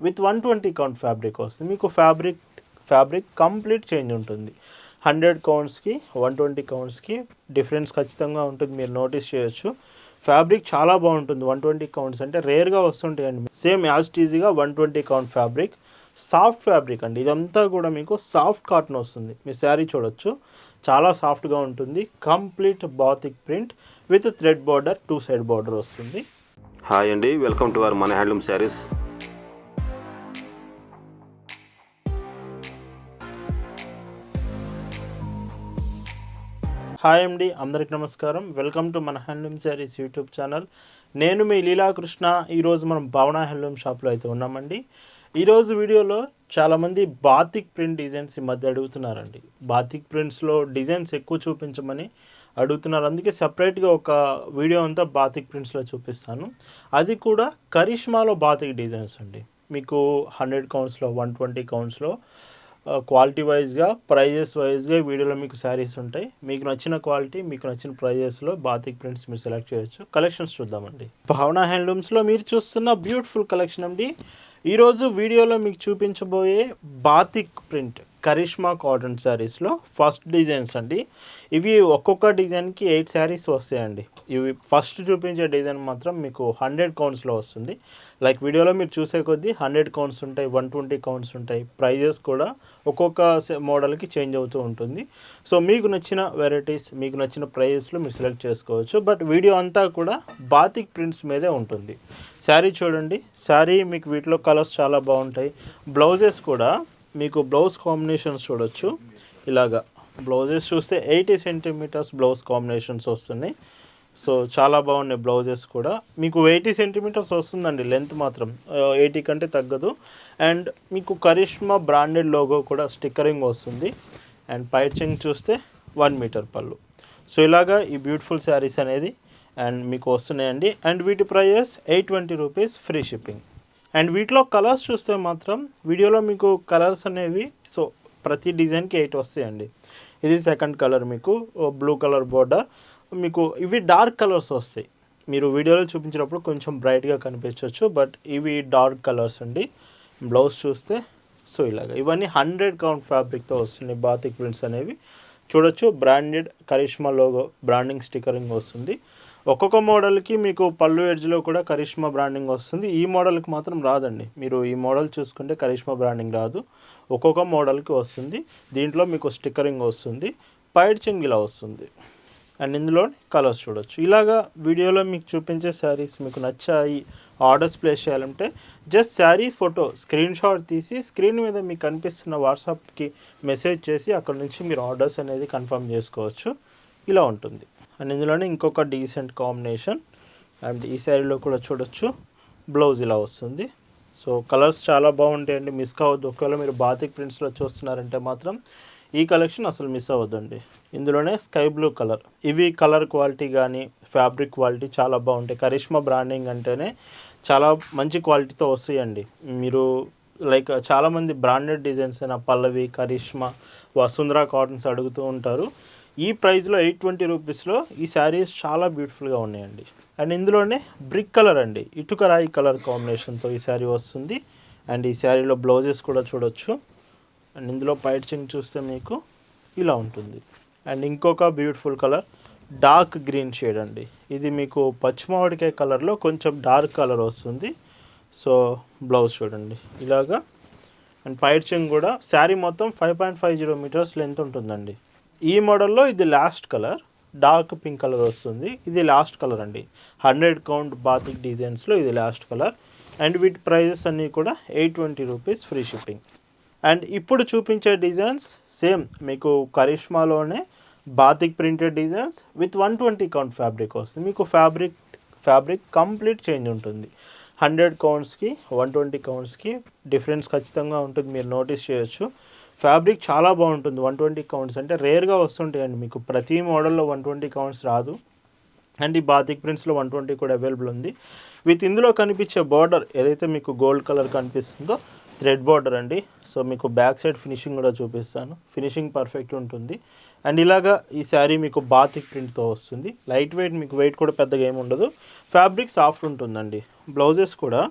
With 120 count fabric వస్తుంది. మీకు fabric complete change ఉంటుంది. 100 కౌంట్స్కి 120 కౌంట్స్కి డిఫరెన్స్ ఖచ్చితంగా ఉంటుంది, మీరు నోటీస్ చేయొచ్చు. ఫ్యాబ్రిక్ చాలా బాగుంటుంది. 120 కౌంట్స్ అంటే రేర్గా వస్తుంటాయండి. సేమ్ యాజ్ ఈజీగా 120 కౌంట్ ఫ్యాబ్రిక్, సాఫ్ట్ ఫ్యాబ్రిక్ అండి. ఇదంతా కూడా మీకు సాఫ్ట్ కాటన్ వస్తుంది. మీ శారీ చూడొచ్చు, చాలా సాఫ్ట్గా ఉంటుంది. Complete batik print with thread border, 2 side border వస్తుంది. హాయ్ అండి, వెల్కమ్ టు అవర్ మన హ్యాండ్లూమ్ శారీస్. హాయ్ అండి, అందరికి నమస్కారం. వెల్కమ్ టు మన హ్యాండ్లూమ్ శారీస్ యూట్యూబ్ ఛానల్. నేను మీ లీలాకృష్ణ. ఈరోజు మనం భావన హ్యాండ్లూమ్ షాప్లో అయితే ఉన్నామండి. ఈరోజు వీడియోలో చాలామంది బాతిక్ ప్రింట్ డిజైన్స్ ఈ మధ్య అడుగుతున్నారండి. బాతిక్ ప్రింట్స్లో డిజైన్స్ ఎక్కువ చూపించమని అడుగుతున్నారు. అందుకే సపరేట్గా ఒక వీడియో అంతా బాతిక్ ప్రింట్స్లో చూపిస్తాను. అది కూడా కరిష్మాలో బాతిక్ డిజైన్స్ అండి. మీకు 100 కౌంట్స్లో, 120 కౌంట్స్లో క్వాలిటీ వైజ్గా, ప్రైజెస్ వైజ్గా వీడియోలో మీకు శారీస్ ఉంటాయి. మీకు నచ్చిన క్వాలిటీ, మీకు నచ్చిన ప్రైజెస్లో బాతిక్ ప్రింట్స్ మీరు సెలెక్ట్ చేయొచ్చు. కలెక్షన్స్ చూద్దామండి. భావన హ్యాండ్లూమ్స్లో మీరు చూస్తున్న బ్యూటిఫుల్ కలెక్షన్ అండి. ఈరోజు వీడియోలో మీకు చూపించబోయే బాతిక్ ప్రింట్ కరిష్మా కాటన్ శారీస్లో ఫస్ట్ డిజైన్స్ అండి. ఇవి ఒక్కొక్క డిజైన్కి 8 శారీస్ వస్తాయండి. ఇవి ఫస్ట్ చూపించే డిజైన్ మాత్రం మీకు 100 కౌంట్స్లో వస్తుంది. లైక్ వీడియోలో మీరు చూసే కొద్దీ 100 కౌంట్స్ ఉంటాయి, 120 కౌంట్స్ ఉంటాయి. ప్రైజెస్ కూడా ఒక్కొక్క మోడల్కి చేంజ్ అవుతూ ఉంటుంది. సో మీకు నచ్చిన వెరైటీస్, మీకు నచ్చిన ప్రైజెస్లో మీరు సెలెక్ట్ చేసుకోవచ్చు. బట్ వీడియో అంతా కూడా బాతిక్ ప్రింట్స్ మీదే ఉంటుంది. శారీ చూడండి, శారీ మీకు వీటిలో కలర్స్ చాలా బాగుంటాయి. బ్లౌజెస్ కూడా మీకు బ్లౌజ్ కాంబినేషన్స్ చూడొచ్చు. ఇలాగా బ్లౌజెస్ చూస్తే 80 సెంటీమీటర్స్ బ్లౌజ్ కాంబినేషన్స్ వస్తున్నాయి. సో చాలా బాగున్నాయి బ్లౌజెస్ కూడా. మీకు 80 సెంటీమీటర్స్ వస్తుందండి లెంత్ మాత్రం, 80 కంటే తగ్గదు. అండ్ మీకు కరిష్మా బ్రాండెడ్ లోగో కూడా స్టిక్కరింగ్ వస్తుంది. అండ్ పైచింగ్ చూస్తే 1 మీటర్ పళ్ళు. సో ఇలాగా ఈ బ్యూటిఫుల్ శారీస్ అనేది అండ్ మీకు వస్తున్నాయండి. అండ్ వీటి prices 820 rupees, free shipping. And వీటిలో కలర్స్ చూస్తే మాత్రం వీడియోలో మీకు కలర్స్ అనేవి సో ప్రతి డిజైన్కి 8 వస్తాయండి. ఇది సెకండ్ కలర్, మీకు బ్లూ కలర్ బోర్డర్. మీకు ఇవి డార్క్ కలర్స్ వస్తాయి. మీరు వీడియోలో చూపించినప్పుడు కొంచెం బ్రైట్గా కనిపించవచ్చు, బట్ ఇవి డార్క్ కలర్స్ అండి. బ్లౌజ్ చూస్తే సో ఇలాగ ఇవన్నీ 100 కౌంట్ ఫ్యాబ్రిక్తో వస్తున్నాయి బాతిక్ ప్రింట్స్ అనేవి. చూడొచ్చు, branded Karishma logo branding stickering వస్తుంది. ఒక్కొక్క మోడల్కి మీకు పళ్ళు ఎడ్జ్లో కూడా కరిష్మా బ్రాండింగ్ వస్తుంది. ఈ మోడల్కి మాత్రం రాదండి. మీరు ఈ మోడల్ చూసుకుంటే కరిష్మా బ్రాండింగ్ రాదు. ఒక్కొక్క మోడల్కి వస్తుంది. దీంట్లో మీకు స్టిక్కరింగ్ వస్తుంది, పైచింగ్ ఇలా వస్తుంది. అండ్ ఇందులో కలర్స్ చూడొచ్చు. ఇలాగా వీడియోలో మీకు చూపించే శారీస్ మీకు నచ్చాయి, ఆర్డర్స్ ప్లేస్ చేయాలంటే just sari photo screen shot తీసి స్క్రీన్ మీద మీకు కనిపిస్తున్న వాట్సాప్కి మెసేజ్ చేసి అక్కడ నుంచి మీరు ఆర్డర్స్ అనేది కన్ఫర్మ్ చేసుకోవచ్చు. ఇలా ఉంటుంది. అండ్ ఇందులోనే ఇంకొక డీసెంట్ కాంబినేషన్. అండ్ ఈ శారీలో కూడా చూడొచ్చు, బ్లౌజ్ ఇలా వస్తుంది. సో కలర్స్ చాలా బాగుంటాయండి, మిస్ కావద్దు. ఒకవేళ మీరు బాతిక్ ప్రింట్స్లో చూస్తున్నారంటే మాత్రం ఈ కలెక్షన్ అసలు మిస్ అవ్వద్దండి. ఇందులోనే స్కై బ్లూ కలర్. ఇవి కలర్ క్వాలిటీ కానీ ఫ్యాబ్రిక్ క్వాలిటీ చాలా బాగుంటాయి. కరిష్మా బ్రాండింగ్ అంటేనే చాలా మంచి క్వాలిటీతో వస్తాయండి. మీరు లైక్ చాలామంది బ్రాండెడ్ డిజైన్స్ అయినా పల్లవి, కరిష్మా, వసుంధరా కాటన్స్ అడుగుతూ ఉంటారు. ఈ ప్రైస్లో 820 రూపీస్లో ఈ శారీస్ చాలా బ్యూటిఫుల్గా ఉన్నాయండి. అండ్ ఇందులోనే బ్రిక్ కలర్ అండి, ఇటుక రాయి కలర్ కాంబినేషన్తో ఈ శారీ వస్తుంది. అండ్ ఈ శారీలో బ్లౌజెస్ కూడా చూడొచ్చు. అండ్ ఇందులో పైచింగ్ చూస్తే మీకు ఇలా ఉంటుంది. అండ్ ఇంకొక beautiful colour dark green shade అండి. ఇది మీకు పచ్చిమామిడికాయ కలర్లో కొంచెం డార్క్ కలర్ వస్తుంది. సో బ్లౌజ్ చూడండి ఇలాగా. అండ్ పైచింగ్ కూడా శారీ మొత్తం 5.50 మీటర్స్ లెంత్ ఉంటుందండి. ఈ మోడల్లో ఇది last colour, dark pink colour వస్తుంది. ఇది లాస్ట్ కలర్ అండి. 100 కౌంట్ బాతిక్ డిజైన్స్లో ఇది లాస్ట్ కలర్. అండ్ వీటి ప్రైజెస్ అన్నీ కూడా 820 రూపీస్, ఫ్రీ షిప్పింగ్. అండ్ ఇప్పుడు చూపించే డిజైన్స్ సేమ్ మీకు కరిష్మాలోనే batik printed designs with 120 count fabric వస్తుంది. మీకు ఫ్యాబ్రిక్ కంప్లీట్ చేంజ్ ఉంటుంది. 100 కౌంట్స్కి 120 కౌంట్స్కి డిఫరెన్స్ ఖచ్చితంగా ఉంటుంది, మీరు నోటీస్ చేయొచ్చు. ఫ్యాబ్రిక్ చాలా బాగుంటుంది. 120 కౌంట్స్ అంటే రేర్గా వస్తుంటాయండి. మీకు ప్రతి మోడల్లో 120 కౌంట్స్ రాదు. అండ్ ఈ బాతిక్ ప్రింట్స్లో 120 కూడా అవైలబుల్ ఉంది. విత్ ఇందులో కనిపించే బార్డర్ ఏదైతే మీకు గోల్డ్ కలర్ కనిపిస్తుందో థ్రెడ్ బార్డర్ అండి. సో మీకు బ్యాక్ సైడ్ ఫినిషింగ్ కూడా చూపిస్తాను. ఫినిషింగ్ పర్ఫెక్ట్ ఉంటుంది. అండ్ ఇలాగా ఈ శారీ మీకు బాతిక్ ప్రింట్తో వస్తుంది. లైట్ వెయిట్, మీకు వెయిట్ కూడా పెద్దగా ఏమి ఉండదు. ఫ్యాబ్రిక్ సాఫ్ట్ ఉంటుందండి. బ్లౌజెస్ కూడా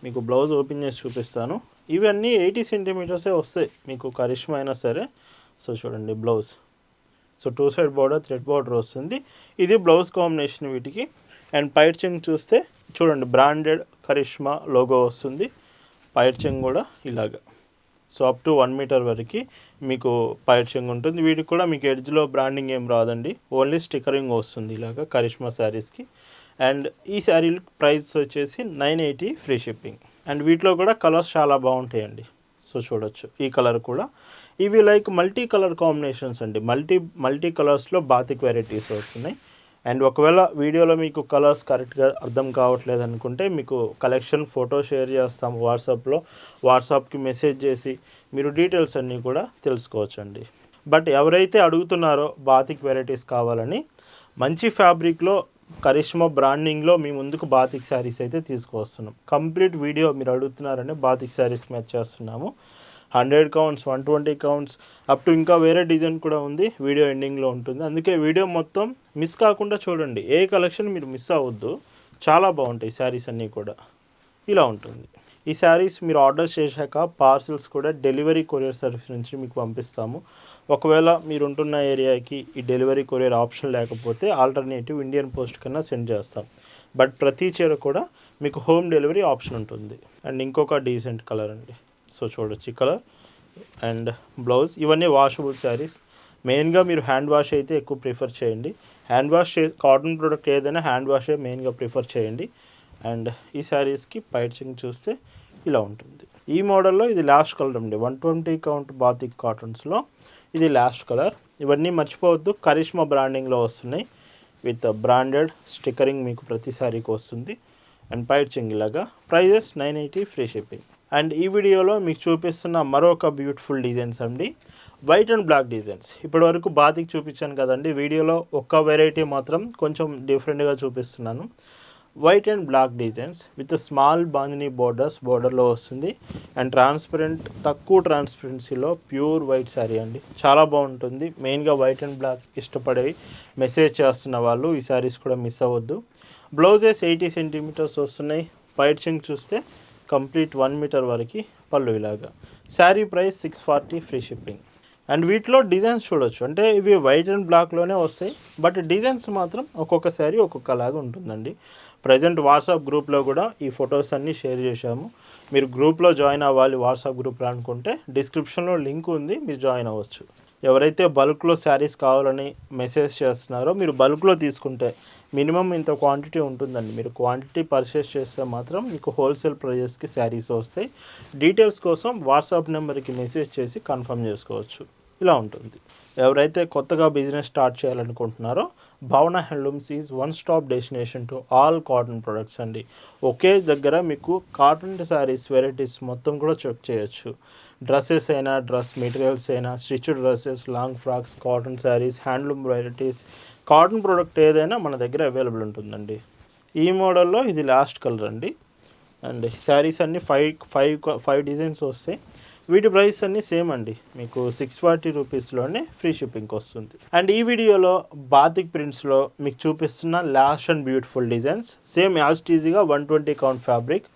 మీకు బ్లౌజ్ ఓపెన్ చేసి చూపిస్తాను. ఇవన్నీ 80 సెంటీమీటర్సే వస్తాయి మీకు కరిష్మా అయినా సరే. సో చూడండి blouse. So 2 side border thread border వస్తుంది. ఇది బ్లౌజ్ కాంబినేషన్ వీటికి. అండ్ పైట్ చెంగ్ చూస్తే చూడండి బ్రాండెడ్ కరిష్మా లోగో వస్తుంది. పైట్ చెంగ్ కూడా ఇలాగా. సో అప్ టు 1 మీటర్ వరకు మీకు పైట్ చెంగ్ ఉంటుంది. వీటికి కూడా మీకు ఎడ్జ్లో బ్రాండింగ్ ఏం రాదండి, ఓన్లీ స్టిక్కరింగ్ వస్తుంది ఇలాగా కరిష్మా శారీస్కి. అండ్ ఈ శారీ ప్రైస్ వచ్చేసి 980 ఫ్రీ షిప్పింగ్. అండ్ వీటిలో కూడా కలర్స్ చాలా బాగుంటాయండి. సో చూడొచ్చు ఈ కలర్ కూడా. ఇవి లైక్ మల్టీ కలర్ కాంబినేషన్స్ అండి, మల్టీ కలర్స్లో బాతిక్ వెరైటీస్ వస్తున్నాయి. అండ్ ఒకవేళ వీడియోలో మీకు కలర్స్ కరెక్ట్గా అర్థం కావట్లేదు అనుకుంటే మీకు కలెక్షన్ ఫోటో షేర్ చేస్తాం వాట్సాప్కి మెసేజ్ చేసి మీరు డీటెయిల్స్ అన్నీ కూడా తెలుసుకోవచ్చండి. బట్ ఎవరైతే అడుగుతున్నారో బాతిక్ వెరైటీస్ కావాలని మంచి ఫ్యాబ్రిక్లో కరిష్మా బ్రాండింగ్లో మీ ముందుకు బాతిక్ శారీస్ అయితే తీసుకువస్తున్నాం. కంప్లీట్ వీడియో మీరు అడుగుతున్నారని బాతిక్ శారీస్ మ్యాచ్ చేస్తున్నాము. 100 కౌంట్స్, 120 కౌంట్స్, అప్ టు ఇంకా వేరే డిజైన్ కూడా ఉంది, వీడియో ఎండింగ్లో ఉంటుంది. అందుకే వీడియో మొత్తం మిస్ కాకుండా చూడండి. ఏ కలెక్షన్ మీరు మిస్ అవ్వద్దు, చాలా బాగుంటాయి శారీస్ అన్నీ కూడా. ఇలా ఉంటుంది. ఈ శారీస్ మీరు ఆర్డర్ చేశాక పార్సిల్స్ కూడా డెలివరీ కొరియర్ సర్వీస్ నుంచి మీకు పంపిస్తాము. ఒకవేళ మీరు ఉంటున్న ఏరియాకి ఈ డెలివరీ కొరియర్ ఆప్షన్ లేకపోతే ఆల్టర్నేటివ్ ఇండియన్ పోస్ట్ కన్నా సెండ్ చేస్తాం. బట్ ప్రతి చీర కూడా మీకు హోమ్ డెలివరీ ఆప్షన్ ఉంటుంది. అండ్ ఇంకొక డీసెంట్ కలర్ అండి. సో చూడొచ్చు ఈ కలర్. And blouse. ఇవన్నీ వాషబుల్ శారీస్. మెయిన్గా మీరు హ్యాండ్ వాష్ అయితే ఎక్కువ ప్రిఫర్ చేయండి. హ్యాండ్ వాష్ కాటన్ ప్రోడక్ట్ ఏదైనా హ్యాండ్ వాషే మెయిన్గా ప్రిఫర్ చేయండి. అండ్ ఈ శారీస్కి పైచింగ్ చూస్తే ఇలా ఉంటుంది. ఈ మోడల్లో ఇది లాస్ట్ కలర్ అండి. 120 కౌంట్ బాతిక్ కాటన్స్లో ఇది లాస్ట్ కలర్. ఇవన్నీ మర్చిపోవద్దు, కరిష్మా బ్రాండింగ్లో వస్తున్నాయి విత్ బ్రాండెడ్ స్టిక్కరింగ్ మీకు ప్రతి శారీకి వస్తుంది. అండ్ పైచింగ్ ఇలాగా. Prices 980 free shipping. అండ్ ఈ వీడియోలో మీకు చూపిస్తున్న మరొక బ్యూటిఫుల్ డిజైన్స్ అండి, వైట్ అండ్ బ్లాక్ డిజైన్స్. ఇప్పటివరకు బాతిక్ చూపించాను కదండి, వీడియోలో ఒక్క వెరైటీ మాత్రం కొంచెం డిఫరెంట్గా చూపిస్తున్నాను. White and black designs with small bandhani బోర్డర్లో వస్తుంది. అండ్ తక్కువ ట్రాన్స్పరెన్సీలో ప్యూర్ వైట్ శారీ అండి, చాలా బాగుంటుంది. మెయిన్గా వైట్ అండ్ బ్లాక్ ఇష్టపడే మెసేజ్ చేస్తున్న వాళ్ళు ఈ శారీస్ కూడా మిస్ అవ్వద్దు. బ్లౌజెస్ 80 సెంటీమీటర్స్ వస్తున్నాయి. పైచింగ్ చూస్తే కంప్లీట్ 1 మీటర్ వరకు పళ్ళు ఇలాగా. Sari price 640 free shipping. And వీటిలో డిజైన్స్ చూడొచ్చు, అంటే ఇవి వైట్ అండ్ బ్లాక్లోనే వస్తాయి, బట్ డిజైన్స్ మాత్రం ఒక్కొక్క శారీ ఒక్కొక్కలాగా ఉంటుందండి. ప్రజెంట్ వాట్సాప్ గ్రూప్లో కూడా ఈ ఫొటోస్ అన్నీ షేర్ చేశాము. మీరు గ్రూప్లో జాయిన్ అవ్వాలి వాట్సాప్ గ్రూప్లో అనుకుంటే డిస్క్రిప్షన్లో లింక్ ఉంది, మీరు జాయిన్ అవ్వచ్చు. ఎవరైతే బల్క్లో శారీస్ కావాలని మెసేజ్ చేస్తున్నారో మీరు బల్క్లో తీసుకుంటే మినిమం ఇంత క్వాంటిటీ ఉంటుందండి. మీరు క్వాంటిటీ పర్చేస్ చేస్తే మాత్రం మీకు హోల్సేల్ ప్రైజెస్కి శారీస్ వస్తాయి. డీటెయిల్స్ కోసం వాట్సాప్ నెంబర్కి మెసేజ్ చేసి కన్ఫర్మ్ చేసుకోవచ్చు. ఇలా ఉంటుంది. ఎవరైతే కొత్తగా బిజినెస్ స్టార్ట్ చేయాలనుకుంటున్నారో భావన handlooms is one stop destination to all cotton products అండి. ఒకే దగ్గర మీకు కాటన్ శారీస్ వెరైటీస్ మొత్తం కూడా చెక్ చేయొచ్చు. డ్రెస్సెస్ అయినా, డ్రెస్ మెటీరియల్స్ అయినా, stitched dresses, long frocks, cotton saris, handloom varieties, cotton product ఏదైనా మన దగ్గర అవైలబుల్ ఉంటుందండి. ఈ మోడల్లో ఇది లాస్ట్ కలర్ అండి. అండ్ శారీస్ అన్నీ ఫైవ్ డిజైన్స్ వస్తాయి. వీటి ప్రైస్ అన్నీ సేమ్ అండి, మీకు 640 రూపీస్లోనే ఫ్రీ షిప్పింగ్కి వస్తుంది. అండ్ ఈ వీడియోలో బాతిక్ ప్రింట్స్లో మీకు చూపిస్తున్న last and beautiful designs same as ఈజీగా 120 కౌంట్ ఫ్యాబ్రిక్,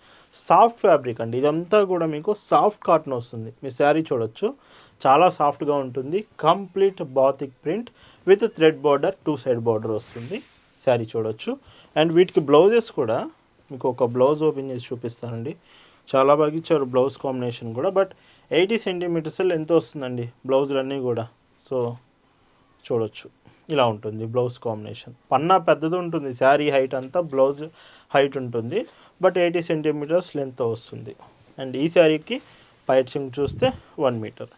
సాఫ్ట్ ఫ్యాబ్రిక్ అండి. ఇదంతా కూడా మీకు సాఫ్ట్ కాటన్ వస్తుంది. మీ శారీ చూడొచ్చు, చాలా సాఫ్ట్గా ఉంటుంది. Complete batik print with thread border, 2 side border వస్తుంది. శారీ చూడొచ్చు. అండ్ వీటికి బ్లౌజెస్ కూడా మీకు ఒక బ్లౌజ్ ఓపెన్ చేసి చూపిస్తానండి. చాలా బాగా ఇచ్చారు బ్లౌజ్ కాంబినేషన్ కూడా. బట్ 80 సెంటీమీటర్స్ ఎంత వస్తుందండి బ్లౌజులన్నీ కూడా. సో చూడొచ్చు ఇలా ఉంటుంది బ్లౌజ్ కాంబినేషన్. పన్నా పెద్దది ఉంటుంది, శారీ హైట్ అంతా బ్లౌజ్ హైట్ ఉంటుంది, బట్ 80 సెంటీమీటర్స్ లెంత్ వస్తుంది. అండ్ ఈ శారీకి పైచింగ్ చూస్తే 1 మీటర్.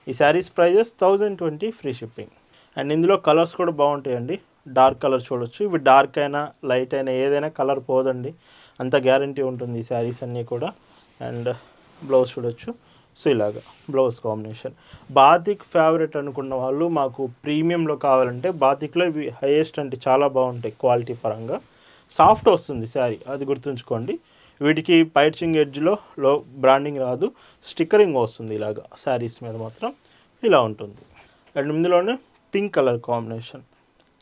ఈ saris prices 1020 free shipping. And ఇందులో కలర్స్ కూడా బాగుంటాయండి. డార్క్ కలర్ చూడొచ్చు. ఇవి డార్క్ అయినా లైట్ అయినా ఏదైనా కలర్ పోదండి, అంత గ్యారంటీ ఉంటుంది ఈ శారీస్ అన్నీ కూడా. అండ్ బ్లౌజ్ చూడొచ్చు. సో ఇలాగా బ్లౌజ్ కాంబినేషన్. బాతిక్ ఫేవరెట్ అనుకున్న వాళ్ళు మాకు ప్రీమియంలో కావాలంటే బాతిక్లో ఇవి హైయెస్ట్ అంటే చాలా బాగుంటాయి క్వాలిటీ పరంగా. సాఫ్ట్ వస్తుంది శారీ, అది గుర్తుంచుకోండి. వీటికి పైచింగ్ ఎడ్జ్లో బ్రాండింగ్ రాదు, స్టిక్కరింగ్ వస్తుంది ఇలాగా శారీస్ మీద మాత్రం. ఇలా ఉంటుంది. అండ్ ఇందులోనే pink colour combination,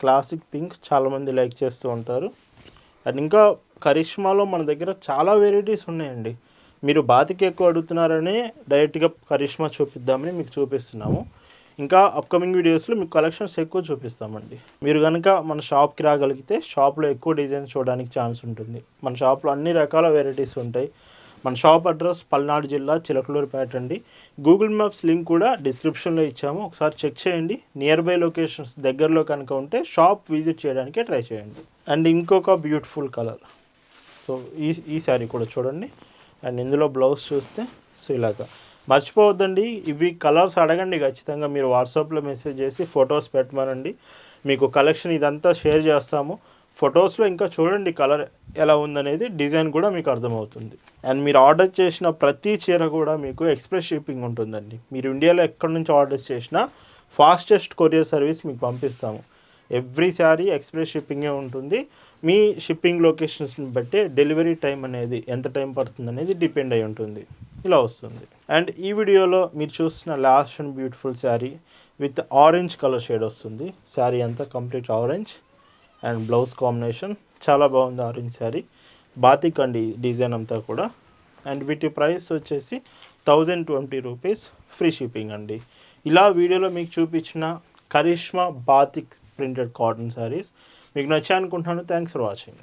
classic pink చాలామంది లైక్ చేస్తూ ఉంటారు. అండ్ ఇంకా కరిష్మాలో మన దగ్గర చాలా వెరైటీస్ ఉన్నాయండి. మీరు బాతిక్ ఎక్కువ అడుగుతున్నారని డైరెక్ట్గా కరిష్మా చూపిద్దామని మీకు చూపిస్తున్నాము. ఇంకా అప్కమింగ్ వీడియోస్లో మీకు కలెక్షన్స్ ఎక్కువ చూపిస్తామండి. మీరు కనుక మన షాప్కి రాగలిగితే షాప్లో ఎక్కువ డిజైన్స్ చూడడానికి ఛాన్స్ ఉంటుంది. మన షాప్లో అన్ని రకాల వెరైటీస్ ఉంటాయి. మన షాప్ అడ్రస్ పల్నాడు జిల్లా చిలకలూరుపేట అండి. గూగుల్ మ్యాప్స్ లింక్ కూడా డిస్క్రిప్షన్లో ఇచ్చాము, ఒకసారి చెక్ చేయండి. నియర్ బై లొకేషన్స్ దగ్గరలో కనుక ఉంటే షాప్ విజిట్ చేయడానికి ట్రై చేయండి. అండ్ ఇంకొక బ్యూటిఫుల్ కలర్, సో ఈ శారీ కూడా చూడండి. అండ్ ఇందులో బ్లౌజ్ చూస్తే సో ఇలాగా. మర్చిపోవద్దండి, ఇవి కలర్స్ అడగండి ఖచ్చితంగా. మీరు వాట్సాప్లో మెసేజ్ చేసి ఫొటోస్ పెట్టమనండి, మీకు కలెక్షన్ ఇదంతా షేర్ చేస్తాము. ఫొటోస్లో ఇంకా చూడండి కలర్ ఎలా ఉందనేది, డిజైన్ కూడా మీకు అర్థమవుతుంది. అండ్ మీరు ఆర్డర్ చేసిన ప్రతి చీర కూడా మీకు ఎక్స్ప్రెస్ షిప్పింగ్ ఉంటుందండి. మీరు ఇండియాలో ఎక్కడి నుంచి ఆర్డర్ చేసినా ఫాస్టెస్ట్ కొరియర్ సర్వీస్ మీకు పంపిస్తాము. ఎవ్రీ శారీ ఎక్స్ప్రెస్ షిప్పింగే ఉంటుంది. మీ షిప్పింగ్ లొకేషన్స్ని బట్టి డెలివరీ టైం అనేది ఎంత టైం పడుతుంది అనేది డిపెండ్ అయి ఉంటుంది. ఇలా వస్తుంది. అండ్ ఈ వీడియోలో మీరు చూస్తున్న last and beautiful sari with orange colour shade వస్తుంది. శారీ అంతా complete orange and blouse combination చాలా బాగుంది. ఆరెంజ్ శారీ బాతిక్ అండి డిజైన్ అంతా కూడా. అండ్ వీటి ప్రైస్ వచ్చేసి 1020 రూపీస్, ఫ్రీ షిప్పింగ్ అండి. ఇలా వీడియోలో మీకు చూపించిన Karishma batik printed cotton saris మీకు నచ్చాయి అనుకుంటున్నాను. Thanks for watching.